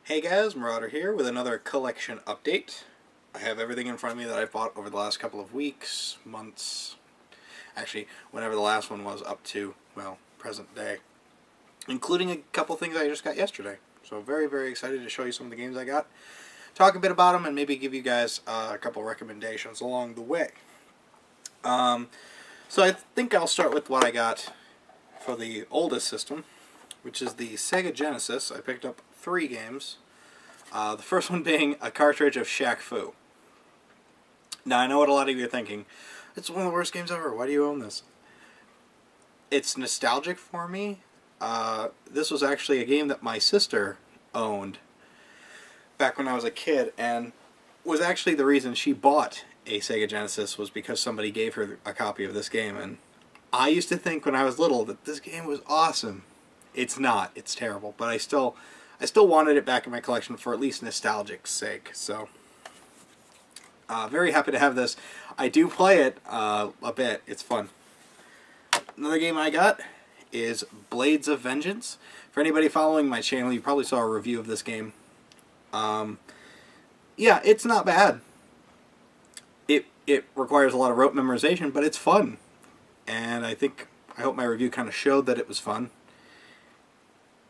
Hey guys, Marauder here with another collection update. I have everything in front of me that I've bought over the last couple of weeks, months, actually whenever the last one was up to, well, present day. Including a couple things I just got yesterday. So very, very excited to show you some of the games I got. Talk a bit about them and maybe give you guys a couple recommendations along the way. So I think I'll start with what I got for the oldest system, which is the Sega Genesis. I picked up 3 games. The first one being a cartridge of Shaq Fu. Now, I know what a lot of you are thinking. It's one of the worst games ever. Why do you own this? It's nostalgic for me. This was actually a game that my sister owned back when I was a kid, and was actually the reason she bought a Sega Genesis, was because somebody gave her a copy of this game. And I used to think when I was little that this game was awesome. It's not. It's terrible. But I still wanted it back in my collection for at least nostalgic's sake. So, very happy to have this. I do play it a bit. It's fun. Another game I got is Blades of Vengeance. For anybody following my channel, you probably saw a review of this game. Yeah, it's not bad. It requires a lot of rote memorization, but it's fun. And I hope my review kind of showed that it was fun.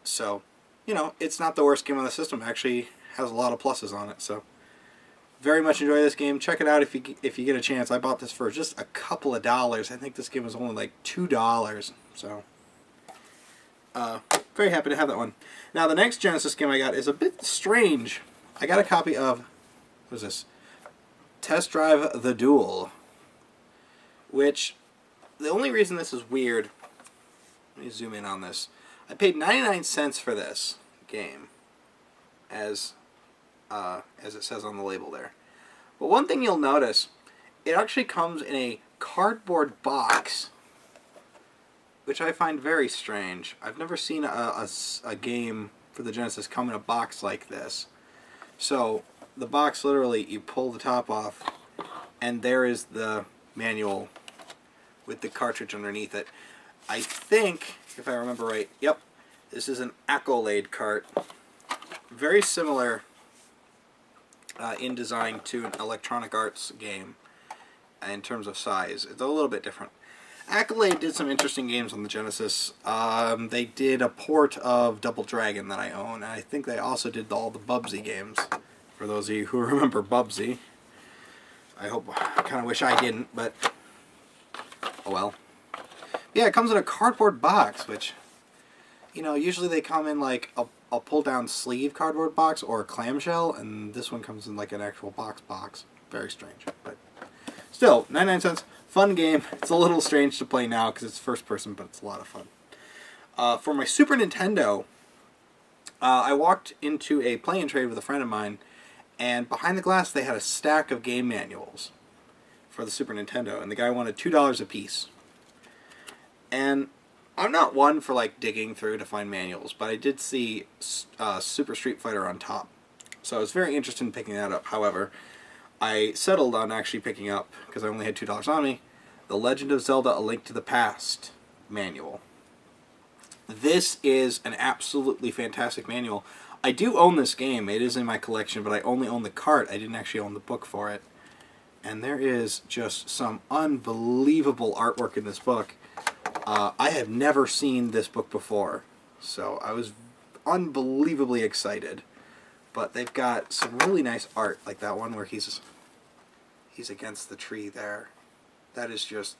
So, you know, it's not the worst game on the system. It actually has a lot of pluses on it. So, very much enjoy this game. Check it out if you get a chance. I bought this for just a couple of dollars. I think this game was only like $2. So, very happy to have that one. Now, the next Genesis game I got is a bit strange. I got a copy of, what is this? Test Drive the Duel. Which, the only reason this is weird, let me zoom in on this. I paid 99 cents for this game, as it says on the label there. But one thing you'll notice, it actually comes in a cardboard box, which I find very strange. I've never seen a game for the Genesis come in a box like this. So, the box, literally, you pull the top off, and there is the manual with the cartridge underneath it. I think, if I remember right, yep, this is an Accolade cart. Very similar in design to an Electronic Arts game in terms of size. It's a little bit different. Accolade did some interesting games on the Genesis. They did a port of Double Dragon that I own, and I think they also did all the Bubsy games, for those of you who remember Bubsy. I kind of wish I didn't, but oh well. Yeah, it comes in a cardboard box, which, you know, usually they come in like a pull-down sleeve cardboard box or a clamshell, and this one comes in like an actual box. Very strange, but still, 99 cents, fun game. It's a little strange to play now because it's first person, but it's a lot of fun. For my Super Nintendo, I walked into a play-and trade with a friend of mine, and behind the glass they had a stack of game manuals for the Super Nintendo, and the guy wanted $2 a piece. And I'm not one for like digging through to find manuals, but I did see Super Street Fighter on top. So I was very interested in picking that up. However, I settled on actually picking up, because I only had $2 on me, The Legend of Zelda: A Link to the Past manual. This is an absolutely fantastic manual. I do own this game. It is in my collection, but I only own the cart. I didn't actually own the book for it. And there is just some unbelievable artwork in this book. I have never seen this book before, so I was unbelievably excited. But they've got some really nice art, like that one where he's against the tree there. That is just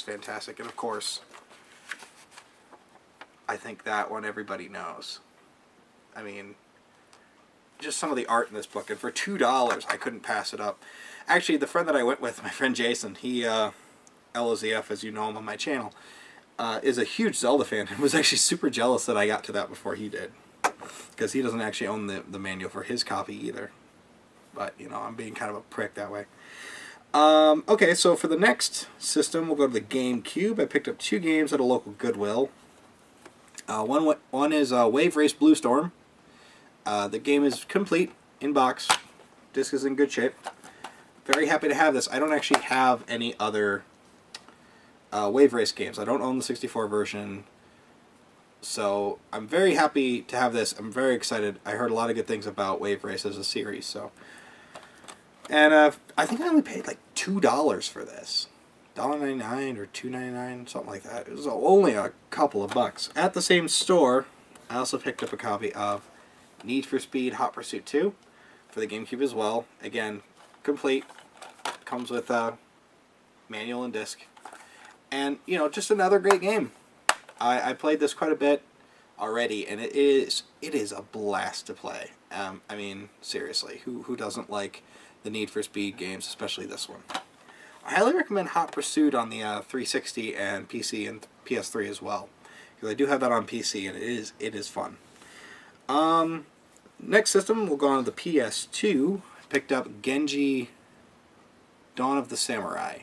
fantastic. And of course, I think that one everybody knows. I mean, just some of the art in this book, and for $2, I couldn't pass it up. Actually, the friend that I went with, my friend Jason, he, LOZF, as you know him on my channel, is a huge Zelda fan, and was actually super jealous that I got to that before he did. Because he doesn't actually own the manual for his copy either. But, you know, I'm being kind of a prick that way. Okay, so for the next system, we'll go to the GameCube. I picked up 2 games at a local Goodwill. One is Wave Race Blue Storm. The game is complete, in box. Disc is in good shape. Very happy to have this. I don't actually have any other Wave Race games. I don't own the 64 version. So I'm very happy to have this. I'm very excited. I heard a lot of good things about Wave Race as a series. So, and I think I only paid like $2 for this, $1.99 or $2.99, something like that. It was only a couple of bucks. At the same store, I also picked up a copy of Need for Speed Hot Pursuit 2 for the GameCube as well. Again, complete. Comes with manual and disc. And, you know, just another great game. I played this quite a bit already, and it is a blast to play. I mean, seriously, who doesn't like the Need for Speed games, especially this one? I highly recommend Hot Pursuit on the 360 and PC and PS3 as well, because I do have that on PC, and it is fun. Next system, we'll go on to the PS2. Picked up Genji Dawn of the Samurai.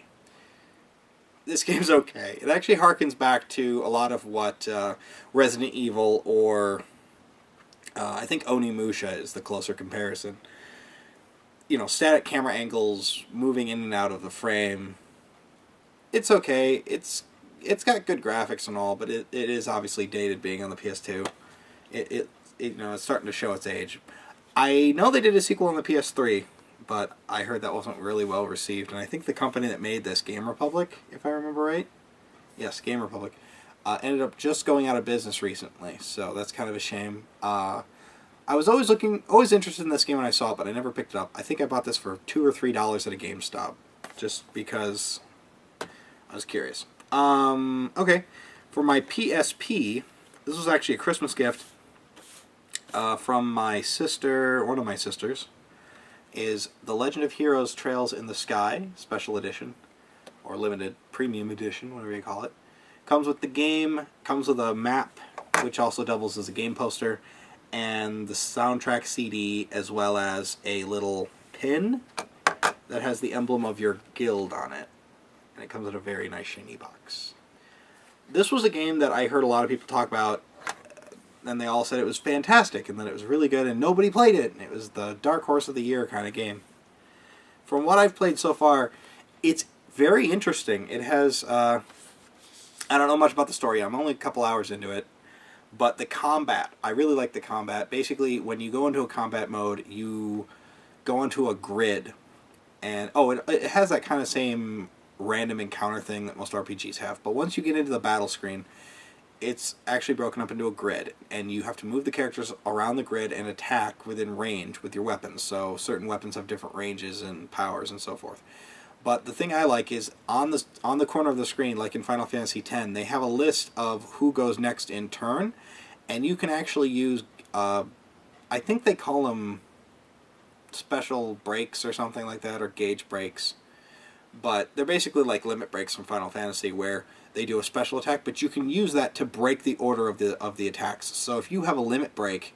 This game's okay. It actually harkens back to a lot of what Resident Evil or I think Onimusha is the closer comparison. You know, static camera angles, moving in and out of the frame. It's okay. It's got good graphics and all, but it is obviously dated being on the PS2. It you know, it's starting to show its age. I know they did a sequel on the PS3, but I heard that wasn't really well received, and I think the company that made this, Game Republic, if I remember right, yes, Game Republic, ended up just going out of business recently, so that's kind of a shame. I was always interested in this game when I saw it, but I never picked it up. I think I bought this for $2 or $3 at a GameStop, just because I was curious. Okay, for my PSP, this was actually a Christmas gift from my sister, one of my sisters, is The Legend of Heroes Trails in the Sky, Special Edition, or Limited Premium Edition, whatever you call it. Comes with the game, comes with a map, which also doubles as a game poster, and the soundtrack CD, as well as a little pin that has the emblem of your guild on it. And it comes in a very nice shiny box. This was a game that I heard a lot of people talk about, and they all said it was fantastic, and that it was really good, and nobody played it, and it was the Dark Horse of the Year kind of game. From what I've played so far, it's very interesting. It has, I don't know much about the story, I'm only a couple hours into it, but the combat, I really like the combat. Basically, when you go into a combat mode, you go onto a grid, and, it has that kind of same random encounter thing that most RPGs have, but once you get into the battle screen, it's actually broken up into a grid, and you have to move the characters around the grid and attack within range with your weapons. So certain weapons have different ranges and powers and so forth. But the thing I like is on the corner of the screen, like in Final Fantasy X, they have a list of who goes next in turn, and you can actually use, I think they call them special breaks or something like that, or gauge breaks. But they're basically like limit breaks from Final Fantasy, where they do a special attack, but you can use that to break the order of the attacks. So if you have a limit break,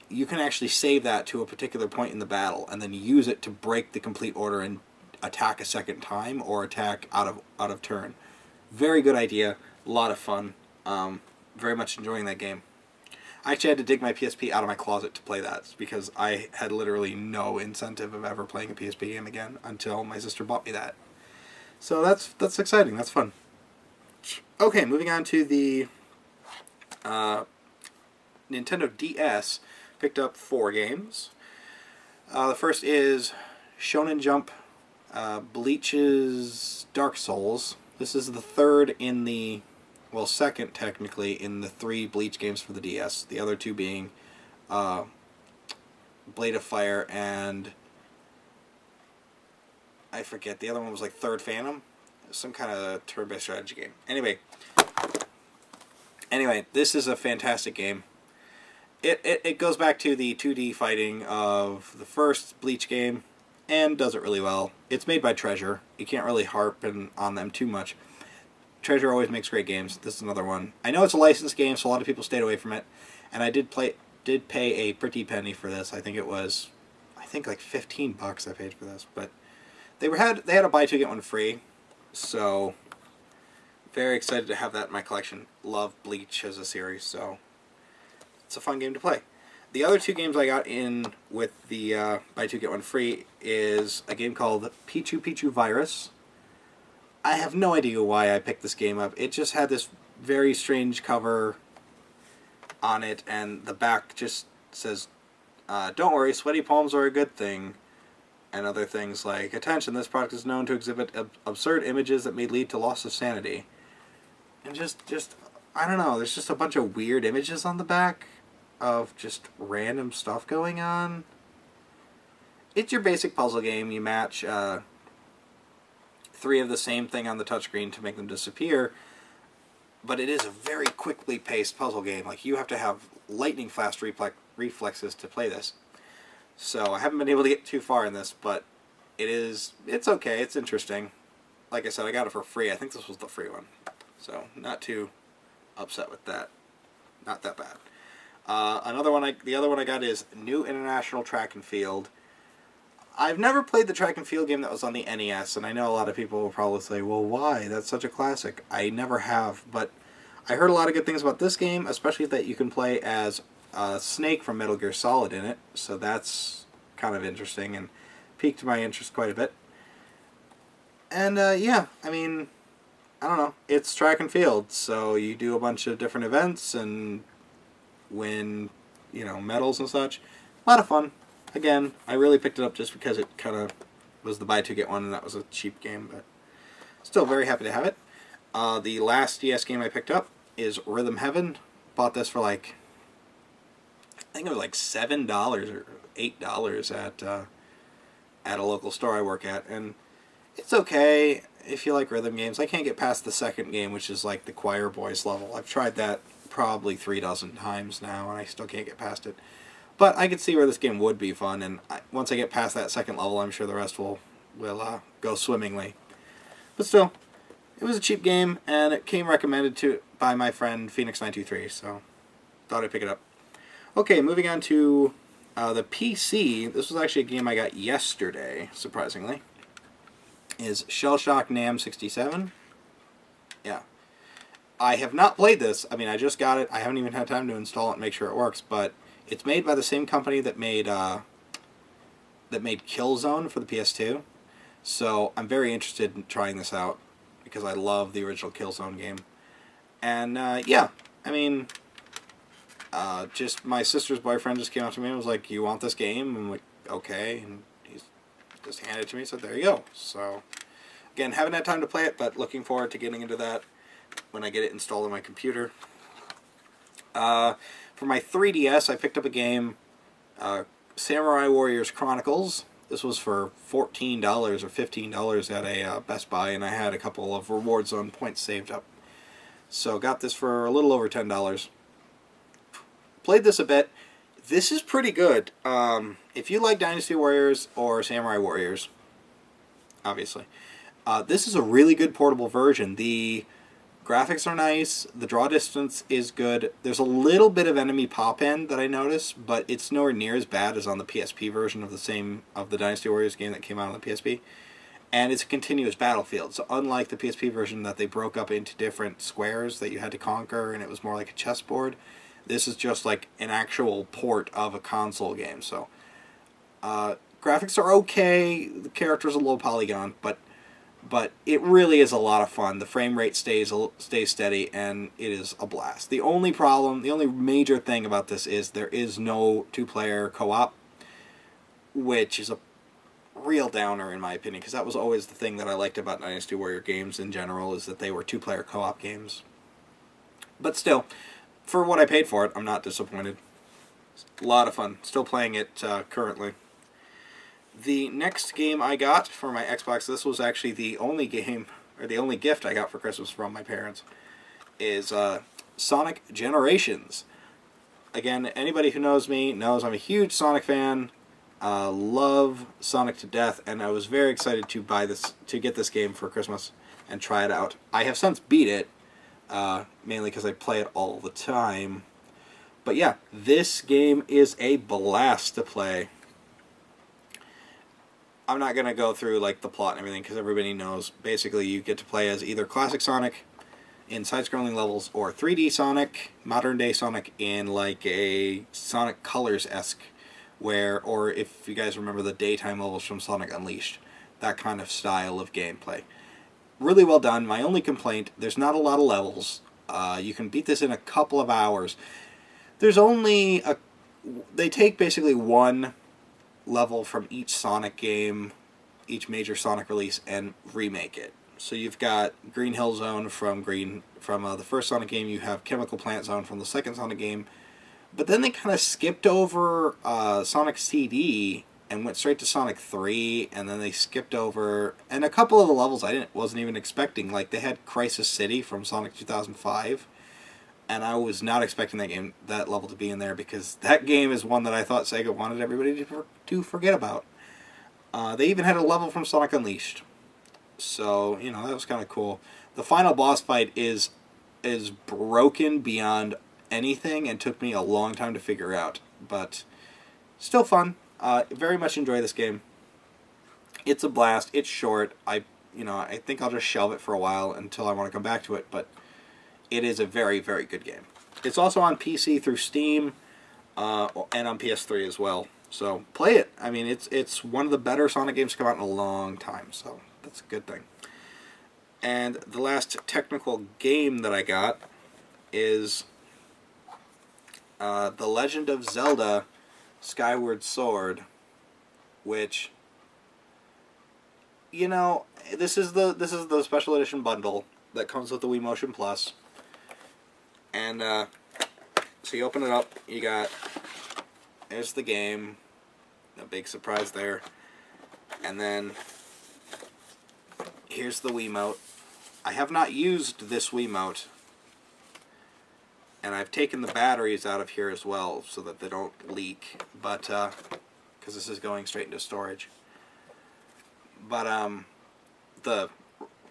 you can actually save that to a particular point in the battle, and then use it to break the complete order and attack a second time, or attack out of turn. Very good idea, a lot of fun. Very much enjoying that game. I actually had to dig my PSP out of my closet to play that, because I had literally no incentive of ever playing a PSP game again until my sister bought me that. So that's exciting. That's fun. Okay, moving on to the Nintendo DS. Picked up 4 games. The first is Shonen Jump Bleach's Dark Souls. This is the third in the, well, second technically in the 3 Bleach games for the DS. The other 2 being Blade of Fire and I forget. The other one was like Third Phantom. Some kind of turn-based strategy game. Anyway, this is a fantastic game. It goes back to the 2D fighting of the first Bleach game, and does it really well. It's made by Treasure. You can't really harp on them too much. Treasure always makes great games. This is another one. I know it's a licensed game, so a lot of people stayed away from it, and I did pay a pretty penny for this. I think it was, like $15 I paid for this, but they had a buy 2 get 1 free. So, very excited to have that in my collection. Love Bleach as a series, so it's a fun game to play. The other 2 games I got in with the buy 2 get 1 free is a game called Pichu Pichu Virus. I have no idea why I picked this game up. It just had this very strange cover. on it, and the back just says, don't worry, sweaty palms are a good thing. And other things like, attention, this product is known to exhibit absurd images that may lead to loss of sanity. And just, I don't know, there's just a bunch of weird images on the back of just random stuff going on. It's your basic puzzle game. You match 3 of the same thing on the touchscreen to make them disappear. But it is a very quickly paced puzzle game. Like, you have to have lightning fast reflexes to play this. So I haven't been able to get too far in this, but it's okay. It's interesting. Like I said, I got it for free. I think this was the free one. So not too upset with that. Not that bad. The other one I got is New International Track and Field. I've never played the track and field game that was on the NES, and I know a lot of people will probably say, well, why? That's such a classic. I never have, but I heard a lot of good things about this game, especially that you can play as Snake from Metal Gear Solid in it, so that's kind of interesting and piqued my interest quite a bit. And yeah, I mean, I don't know, it's track and field, so you do a bunch of different events and win, medals and such. A lot of fun. Again, I really picked it up just because it kind of was the buy two get one, and that was a cheap game, but still very happy to have it. The last DS game I picked up is Rhythm Heaven. Bought this for I think it was like $7 or $8 at a local store I work at, and it's okay if you like rhythm games. I can't get past the second game, which is like the Choir Boys level. I've tried that probably 3 dozen times now, and I still can't get past it. But I could see where this game would be fun, and once I get past that second level, I'm sure the rest will go swimmingly. But still, it was a cheap game, and it came recommended by my friend Phoenix923, so thought I'd pick it up. Okay, moving on to the PC. This was actually a game I got yesterday, surprisingly. Is Shell Shock NAM 67. Yeah. I have not played this. I mean, I just got it. I haven't even had time to install it and make sure it works, but it's made by the same company that made Killzone for the PS2. So I'm very interested in trying this out because I love the original Killzone game. And yeah, I mean, just my sister's boyfriend just came up to me and was like, "You want this game?" I'm like, "Okay," and he's just handed it to me. So there you go. So again, haven't had time to play it, but looking forward to getting into that when I get it installed on my computer. For my 3DS, I picked up a game, Samurai Warriors Chronicles. This was for $14 or $15 at a Best Buy, and I had a couple of Reward Zone points saved up. So got this for a little over $10. Played this a bit. This is pretty good. If you like Dynasty Warriors or Samurai Warriors, obviously, this is a really good portable version. The graphics are nice. The draw distance is good. There's a little bit of enemy pop-in that I noticed, but it's nowhere near as bad as on the PSP version of the Dynasty Warriors game that came out on the PSP. And it's a continuous battlefield. So unlike the PSP version that they broke up into different squares that you had to conquer and it was more like a chessboard, this is just like an actual port of a console game. So graphics are okay. The character's a low polygon, but it really is a lot of fun. The frame rate stays steady, and it is a blast. The only major thing about this is there is no 2-player co-op, which is a real downer in my opinion, because that was always the thing that I liked about Dynasty Warrior games in general, is that they were 2-player co-op games. But still, for what I paid for it, I'm not disappointed. It's a lot of fun. Still playing it currently. The next game I got for my Xbox, this was actually the only game, or the only gift I got for Christmas from my parents, is Sonic Generations. Again, anybody who knows me knows I'm a huge Sonic fan. Love Sonic to death, and I was very excited to get this game for Christmas and try it out. I have since beat it, mainly because I play it all the time. But yeah, this game is a blast to play. I'm not going to go through like the plot and everything because everybody knows. Basically, you get to play as either classic Sonic in side-scrolling levels or 3D Sonic, modern-day Sonic in like a Sonic Colors-esque, or if you guys remember the daytime levels from Sonic Unleashed, that kind of style of gameplay. Really well done. My only complaint, there's not a lot of levels. You can beat this in a couple of hours. there's only a... They take basically one level from each Sonic game, each major Sonic release, and remake it. So you've got Green Hill Zone from the first Sonic game. You have Chemical Plant Zone from the second Sonic game. But then they kind of skipped over Sonic CD and went straight to Sonic 3, and then they skipped over... And a couple of the levels I wasn't even expecting. Like, they had Crisis City from Sonic 2005, and I was not expecting that level to be in there, because that game is one that I thought Sega wanted everybody to forget about. They even had a level from Sonic Unleashed. So, you know, that was kind of cool. The final boss fight is broken beyond anything and took me a long time to figure out, but still fun. Very much enjoy this game. It's a blast. It's short. I think I'll just shelve it for a while until I want to come back to it, but it is a very, very good game. It's also on PC through Steam and on PS3 as well. So play it. I mean, it's one of the better Sonic games to come out in a long time, so that's a good thing. And the last technical game that I got is The Legend of Zelda Skyward Sword, which, you know, this is the special edition bundle that comes with the Wii Motion Plus. And so you open it up, there's the game, a big surprise there, and then here's the Wiimote. I have not used this Wiimote, and I've taken the batteries out of here as well so that they don't leak, but because this is going straight into storage. But the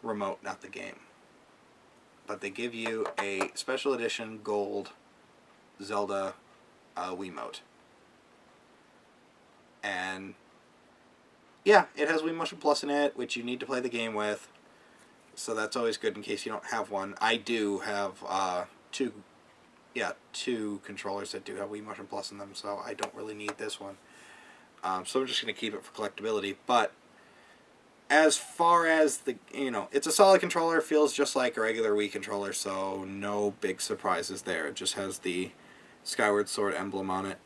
remote, not the game. But they give you a special edition gold Zelda Wiimote. And yeah, it has Wii Motion Plus in it, which you need to play the game with. So that's always good in case you don't have one. I do have two controllers that do have Wii Motion Plus in them, so I don't really need this one. So I'm just going to keep it for collectability. But as far as it's a solid controller, feels just like a regular Wii controller, so no big surprises there. It just has the Skyward Sword emblem on it.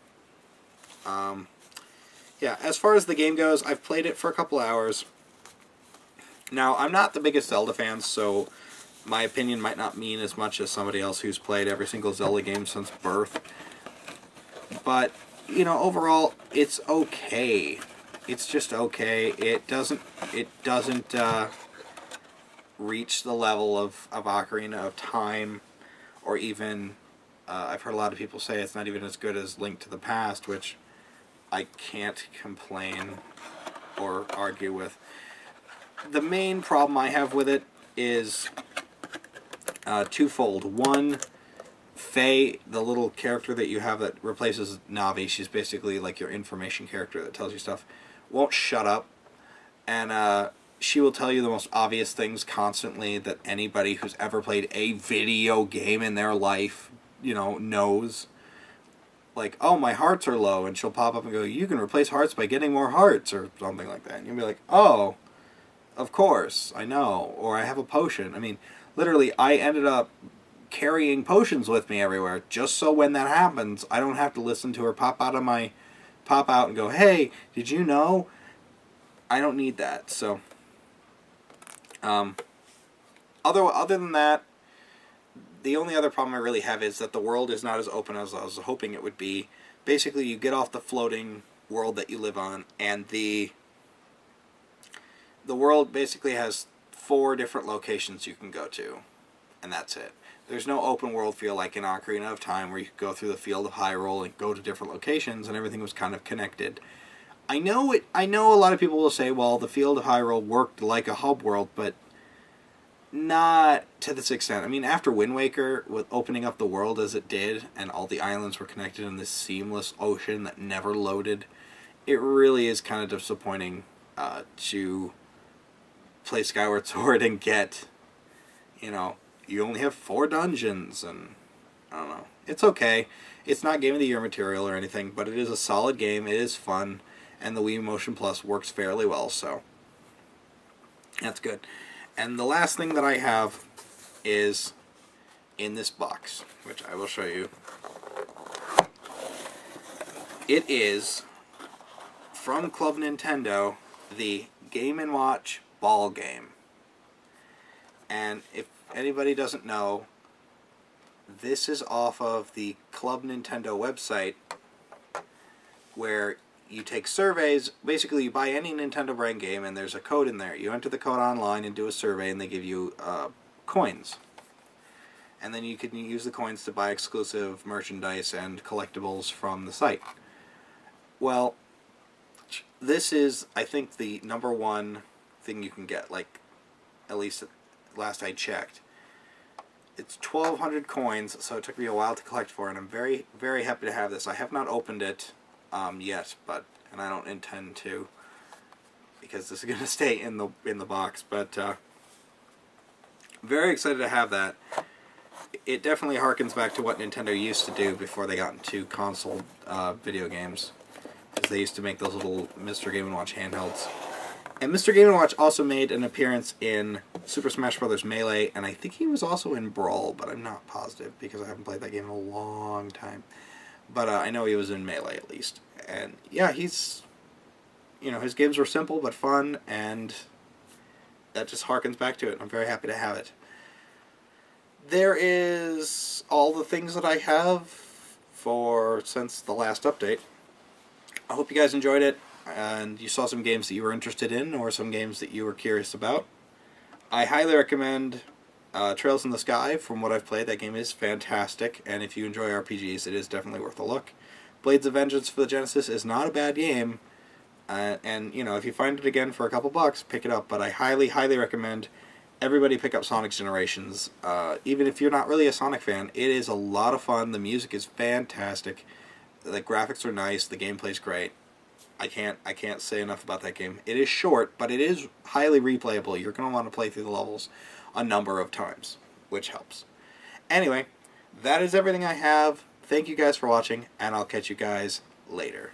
Yeah, as far as the game goes, I've played it for a couple hours. Now, I'm not the biggest Zelda fan, so my opinion might not mean as much as somebody else who's played every single Zelda game since birth. But, overall, it's okay. It's just okay. It doesn't reach the level of Ocarina of Time, or even, I've heard a lot of people say it's not even as good as Link to the Past, which I can't complain or argue with. The main problem I have with it is twofold. One, Faye, the little character that you have that replaces Navi, she's basically like your information character that tells you stuff, won't shut up. And she will tell you the most obvious things constantly that anybody who's ever played a video game in their life, knows. Like, oh, my hearts are low, and she'll pop up and go, you can replace hearts by getting more hearts, or something like that. And you'll be like, oh, of course, I know. Or I have a potion. I mean, literally, I ended up carrying potions with me everywhere, just so when that happens, I don't have to listen to her pop out and go, hey, did you know? I don't need that. So, other than that, the only other problem I really have is that the world is not as open as I was hoping it would be. Basically, you get off the floating world that you live on, and the world basically has 4 different locations you can go to, and that's it. There's no open world feel like in Ocarina of Time where you could go through the Field of Hyrule and go to different locations and everything was kind of connected. I know a lot of people will say, well, the Field of Hyrule worked like a hub world, but not to this extent. I mean, after Wind Waker, with opening up the world as it did, and all the islands were connected in this seamless ocean that never loaded, it really is kind of disappointing to play Skyward Sword and get, you only have 4 dungeons, and I don't know. It's okay. It's not Game of the Year material or anything, but it is a solid game. It is fun, and the Wii Motion Plus works fairly well, so that's good. And the last thing that I have is in this box, which I will show you. It is, from Club Nintendo, the Game & Watch ball game. And if anybody doesn't know, this is off of the Club Nintendo website, where you take surveys. Basically, you buy any Nintendo brand game, and there's a code in there. You enter the code online and do a survey, and they give you coins. And then you can use the coins to buy exclusive merchandise and collectibles from the site. Well, this is, I think, the #1 thing you can get, like, at least last I checked. It's 1,200 coins, so it took me a while to collect for, and I'm very, very happy to have this. I have not opened it yet, and I don't intend to, because this is going to stay in the box. But very excited to have that. It definitely harkens back to what Nintendo used to do before they got into console video games, because they used to make those little Mr. Game & Watch handhelds. And Mr. Game & Watch also made an appearance in Super Smash Bros. Melee, and I think he was also in Brawl, but I'm not positive because I haven't played that game in a long time. But I know he was in Melee at least. And yeah, he's, his games were simple but fun, and that just harkens back to it. I'm very happy to have it. There is all the things that I have since the last update. I hope you guys enjoyed it, and you saw some games that you were interested in, or some games that you were curious about. I highly recommend Trails in the Sky. From what I've played, that game is fantastic, and if you enjoy RPGs, it is definitely worth a look. Blades of Vengeance for the Genesis is not a bad game, and if you find it again for a couple bucks, pick it up. But I highly, highly recommend everybody pick up Sonic Generations. Even if you're not really a Sonic fan, it is a lot of fun. The music is fantastic. The graphics are nice. The gameplay's great. I can't say enough about that game. It is short, but it is highly replayable. You're going to want to play through the levels a number of times, which helps. Anyway, that is everything I have. Thank you guys for watching, and I'll catch you guys later.